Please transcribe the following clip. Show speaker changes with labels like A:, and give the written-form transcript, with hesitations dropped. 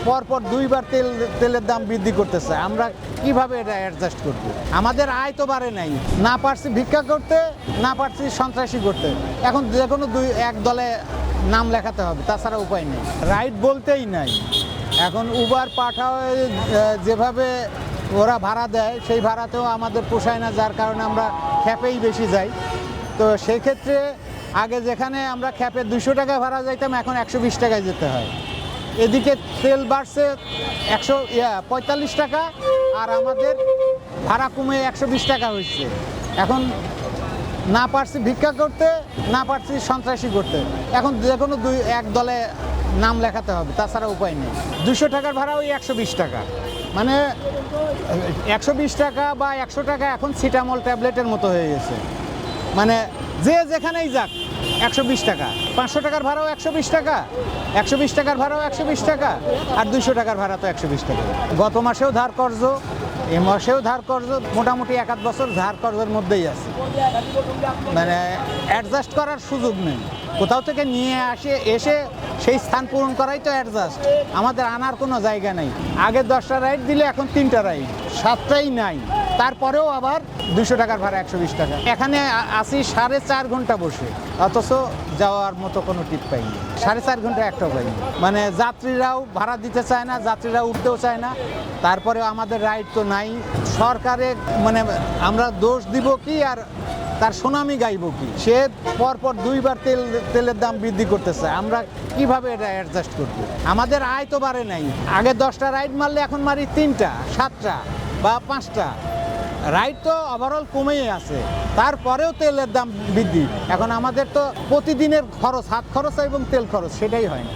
A: পরপর দুইবার তেলের দাম বৃদ্ধি করতেছে। আমরা কিভাবে এটা অ্যাডজাস্ট করব? আমাদের আয় তো বাড়ে নাই, না পারছি ভিক্ষা করতে, না পারছি সন্ত্রাসী করতে। এখন যে কোনো এক দলে নাম লেখাতে হবে, তাছাড়া উপায় নেই। রাইড বলতেই নাই। এখন উবার পাঠাও যেভাবে ওরা ভাড়া দেয়, সেই ভাড়াতেও আমাদের পোষায় না, যার কারণে আমরা খ্যাপেই বেশি যাই। তো সেই ক্ষেত্রে আগে যেখানে আমরা খ্যাপে 200 টাকা ভাড়া যাইতাম, এখন 120 টাকায় যেতে হয়। এদিকে তেল বাড়ছে 145 টাকা, আর আমাদের ভাড়া কমে 120 টাকা হয়েছে। এখন না পারছি ভিক্ষা করতে, না পারছি সন্ত্রাসী করতে। এখন যে কোনো এক দলে নাম লেখাতে হবে, তাছাড়া উপায় নেই। 200 টাকার ভাড়া ওই 120 টাকা, মানে 120 টাকা বা 100 টাকা এখন সিটামল ট্যাবলেটের মতো হয়ে গেছে। মানে যে যেখানেই যাক 120 টাকা। 500 টাকার ভাড়াও 120 টাকা, 120 টাকার ভাড়াও 120 টাকা, আর 200 টাকার ভাড়া তো 120 টাকা। গত মাসেও ধার কর্জ, এ মাসেও ধার কর্জ, মোটামুটি 1-8 বছর ধার কর্জের মধ্যেই আছে। মানে অ্যাডজাস্ট করার সুযোগ নেই। কোথাও থেকে নিয়ে এসে সেই স্থান পূরণ করাই তো অ্যাডজাস্ট। আমাদের আনার কোনো জায়গা নেই। আগে 10টা রাইড দিলে এখন 3টা রাইড, 7টাই নাই। তারপরেও আবার 200 টাকার ভাড়া 120 টাকা। এখানে আসি 4.5 ঘন্টা বসে, অথচ যাওয়ার মতো কোনো টিপ পাইনি। 4.5 ঘন্টা একটাও পাইনি। মানে যাত্রীরাও ভাড়া দিতে চায় না, যাত্রীরা উঠতেও চায় না। তারপরেও আমাদের রাইড তো নাই। সরকারে মানে আমরা দোষ দিব কি আর তার সুনামি গাইব কি? সে পরপর দুইবার তেলের দাম বৃদ্ধি করতেছে। আমরা কিভাবে এটা অ্যাডজাস্ট করব? আমাদের আয় তো বাড়ে নাই। আগে 10টা রাইড মারলে এখন মারি 3টা, 7টা বা 5টা। রাইড তো ওভারঅল কমেই আছে, তারপরেও তেলের দাম বৃদ্ধি। এখন আমাদের তো প্রতিদিনের খরচ, হাত খরচ এবং তেল খরচ, সেটাই হয় না।